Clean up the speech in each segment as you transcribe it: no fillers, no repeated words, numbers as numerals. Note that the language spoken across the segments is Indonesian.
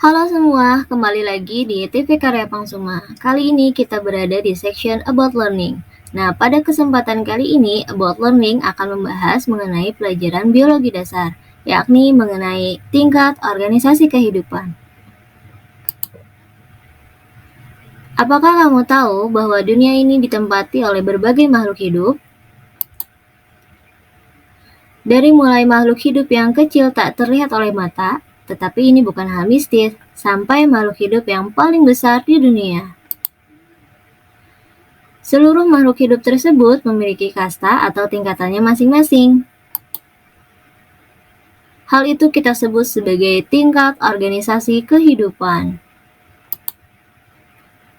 Halo semua, kembali lagi di TV Karya Pangsuma. Kali ini kita berada di section About Learning. Nah, pada kesempatan kali ini, About Learning akan membahas mengenai pelajaran biologi dasar, yakni mengenai tingkat organisasi kehidupan. Apakah kamu tahu bahwa dunia ini ditempati oleh berbagai makhluk hidup? Dari mulai makhluk hidup yang kecil tak terlihat oleh mata, tetapi ini bukan hal mistis, sampai makhluk hidup yang paling besar di dunia. Seluruh makhluk hidup tersebut memiliki kasta atau tingkatannya masing-masing. Hal itu kita sebut sebagai tingkat organisasi kehidupan.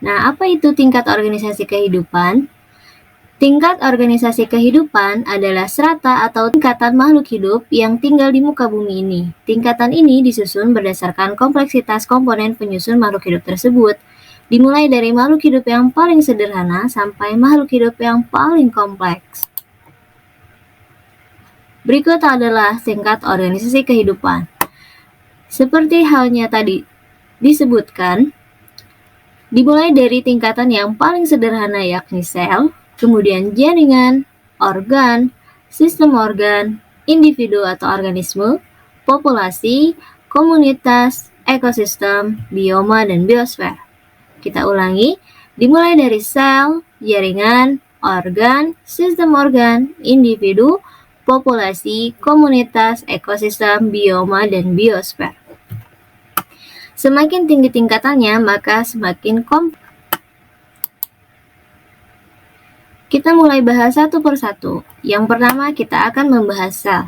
Nah, apa itu tingkat organisasi kehidupan? Tingkat organisasi kehidupan adalah strata atau tingkatan makhluk hidup yang tinggal di muka bumi ini. Tingkatan ini disusun berdasarkan kompleksitas komponen penyusun makhluk hidup tersebut, dimulai dari makhluk hidup yang paling sederhana sampai makhluk hidup yang paling kompleks. Berikut adalah tingkat organisasi kehidupan. Seperti halnya tadi disebutkan, dimulai dari tingkatan yang paling sederhana yakni sel, kemudian jaringan, organ, sistem organ, individu atau organisme, populasi, komunitas, ekosistem, bioma, dan biosfer. Kita ulangi, dimulai dari sel, jaringan, organ, sistem organ, individu, populasi, komunitas, ekosistem, bioma, dan biosfer. Semakin tinggi tingkatannya, maka semakin kompleks. Kita mulai bahas satu persatu. Yang pertama, kita akan membahas sel.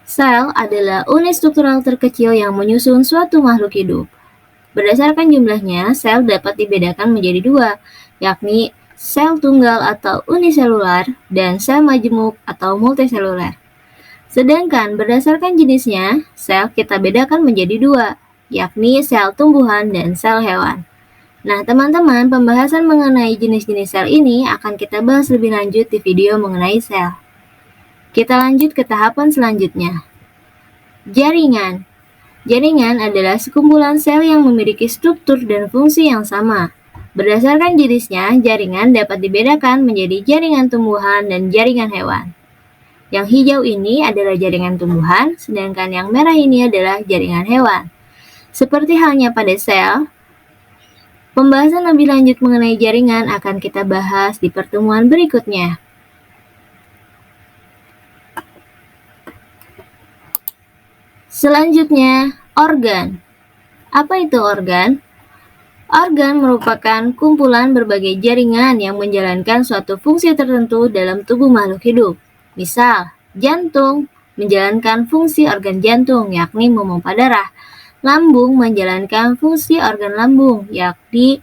Sel adalah unit struktural terkecil yang menyusun suatu makhluk hidup. Berdasarkan jumlahnya, sel dapat dibedakan menjadi dua, yakni sel tunggal atau uniselular dan sel majemuk atau multiseluler. Sedangkan berdasarkan jenisnya, sel kita bedakan menjadi dua, yakni sel tumbuhan dan sel hewan. Nah, teman-teman, pembahasan mengenai jenis-jenis sel ini akan kita bahas lebih lanjut di video mengenai sel. Kita lanjut ke tahapan selanjutnya. Jaringan. Jaringan adalah sekumpulan sel yang memiliki struktur dan fungsi yang sama. Berdasarkan jenisnya, jaringan dapat dibedakan menjadi jaringan tumbuhan dan jaringan hewan. Yang hijau ini adalah jaringan tumbuhan, sedangkan yang merah ini adalah jaringan hewan. Seperti halnya pada sel, pembahasan lebih lanjut mengenai jaringan akan kita bahas di pertemuan berikutnya. Selanjutnya, organ. Apa itu organ? Organ merupakan kumpulan berbagai jaringan yang menjalankan suatu fungsi tertentu dalam tubuh makhluk hidup. Misal, jantung menjalankan fungsi organ jantung, yakni memompa darah. Lambung menjalankan fungsi organ lambung, yakni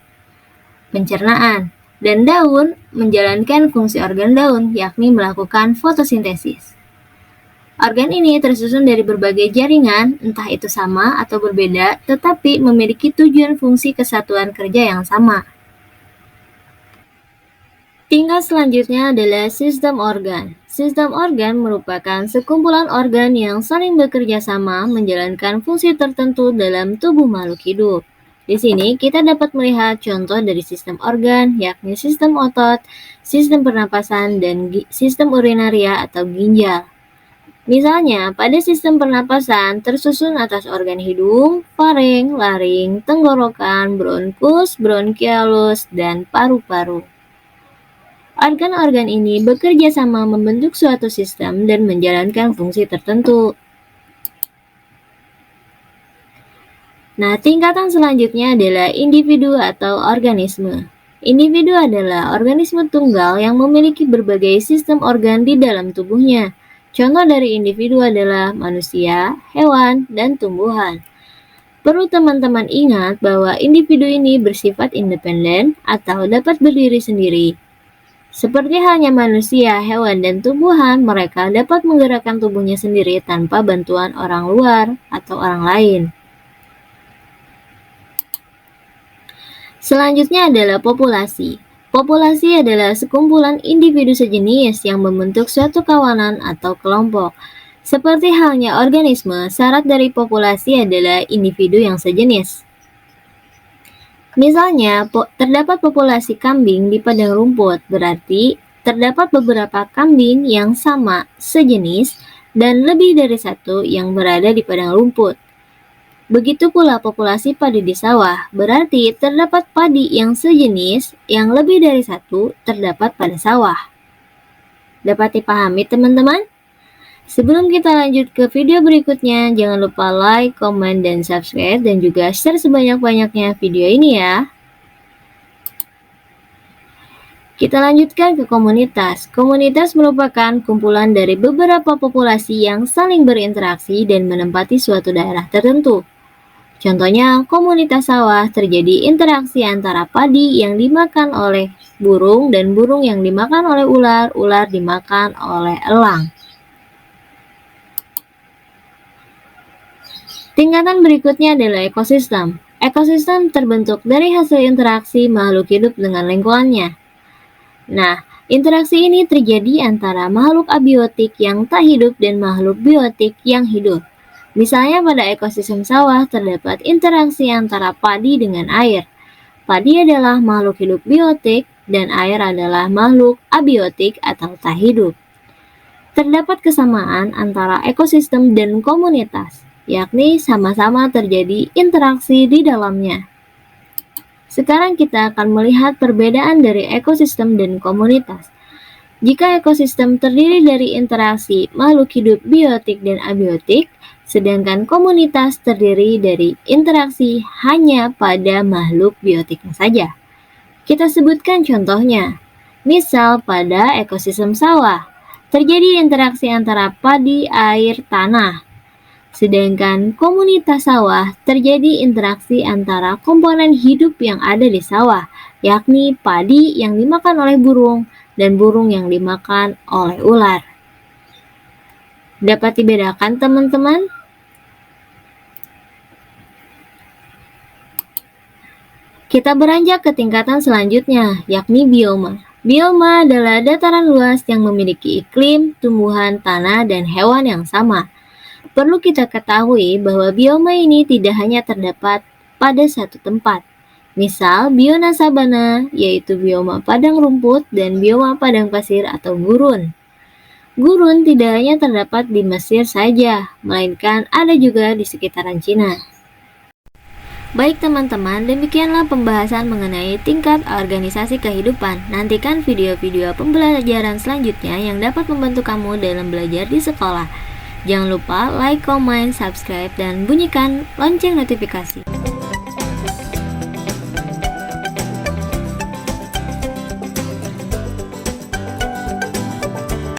pencernaan, dan daun menjalankan fungsi organ daun, yakni melakukan fotosintesis. Organ ini tersusun dari berbagai jaringan, entah itu sama atau berbeda, tetapi memiliki tujuan fungsi kesatuan kerja yang sama. Tingkat selanjutnya adalah sistem organ. Sistem organ merupakan sekumpulan organ yang saling bekerja sama menjalankan fungsi tertentu dalam tubuh makhluk hidup. Di sini kita dapat melihat contoh dari sistem organ, yakni sistem otot, sistem pernapasan, dan sistem urinaria atau ginjal. Misalnya, pada sistem pernapasan tersusun atas organ hidung, faring, laring, tenggorokan, bronkus, bronkiolus, dan paru-paru. Organ-organ ini bekerja sama membentuk suatu sistem dan menjalankan fungsi tertentu. Nah, tingkatan selanjutnya adalah individu atau organisme. Individu adalah organisme tunggal yang memiliki berbagai sistem organ di dalam tubuhnya. Contoh dari individu adalah manusia, hewan, dan tumbuhan. Perlu teman-teman ingat bahwa individu ini bersifat independen atau dapat berdiri sendiri. Seperti halnya manusia, hewan, dan tumbuhan, mereka dapat menggerakkan tubuhnya sendiri tanpa bantuan orang luar atau orang lain. Selanjutnya adalah populasi. Populasi adalah sekumpulan individu sejenis yang membentuk suatu kawanan atau kelompok. Seperti halnya organisme, syarat dari populasi adalah individu yang sejenis. Misalnya, terdapat populasi kambing di padang rumput, berarti terdapat beberapa kambing yang sama, sejenis, dan lebih dari satu yang berada di padang rumput. Begitu pula populasi padi di sawah, berarti terdapat padi yang sejenis yang lebih dari satu terdapat pada sawah. Dapat dipahami teman-teman? Sebelum kita lanjut ke video berikutnya, jangan lupa like, komen, dan subscribe, dan juga share sebanyak-banyaknya video ini ya. Kita lanjutkan ke komunitas. Komunitas merupakan kumpulan dari beberapa populasi yang saling berinteraksi dan menempati suatu daerah tertentu. Contohnya, komunitas sawah terjadi interaksi antara padi yang dimakan oleh burung dan burung yang dimakan oleh ular, ular dimakan oleh elang. Tingkatan berikutnya adalah ekosistem. Ekosistem terbentuk dari hasil interaksi makhluk hidup dengan lingkungannya. Nah, interaksi ini terjadi antara makhluk abiotik yang tak hidup dan makhluk biotik yang hidup. Misalnya pada ekosistem sawah terdapat interaksi antara padi dengan air. Padi adalah makhluk hidup biotik dan air adalah makhluk abiotik atau tak hidup. Terdapat kesamaan antara ekosistem dan komunitas, yakni sama-sama terjadi interaksi di dalamnya. Sekarang kita akan melihat perbedaan dari ekosistem dan komunitas. Jika ekosistem terdiri dari interaksi makhluk hidup biotik dan abiotik, sedangkan komunitas terdiri dari interaksi hanya pada makhluk biotiknya saja. Kita sebutkan contohnya. Misal pada ekosistem sawah, terjadi interaksi antara padi, air, tanah. Sedangkan komunitas sawah terjadi interaksi antara komponen hidup yang ada di sawah, yakni padi yang dimakan oleh burung dan burung yang dimakan oleh ular. Dapat dibedakan teman-teman? Kita beranjak ke tingkatan selanjutnya, yakni bioma. Bioma adalah dataran luas yang memiliki iklim, tumbuhan, tanah, dan hewan yang sama. Perlu kita ketahui bahwa bioma ini tidak hanya terdapat pada satu tempat. Misal, bioma sabana, yaitu bioma padang rumput, dan bioma padang pasir atau gurun. Gurun tidak hanya terdapat di Mesir saja, melainkan ada juga di sekitaran Cina. Baik teman-teman, demikianlah pembahasan mengenai tingkat organisasi kehidupan. Nantikan video-video pembelajaran selanjutnya yang dapat membantu kamu dalam belajar di sekolah. Jangan lupa like, comment, subscribe, dan bunyikan lonceng notifikasi.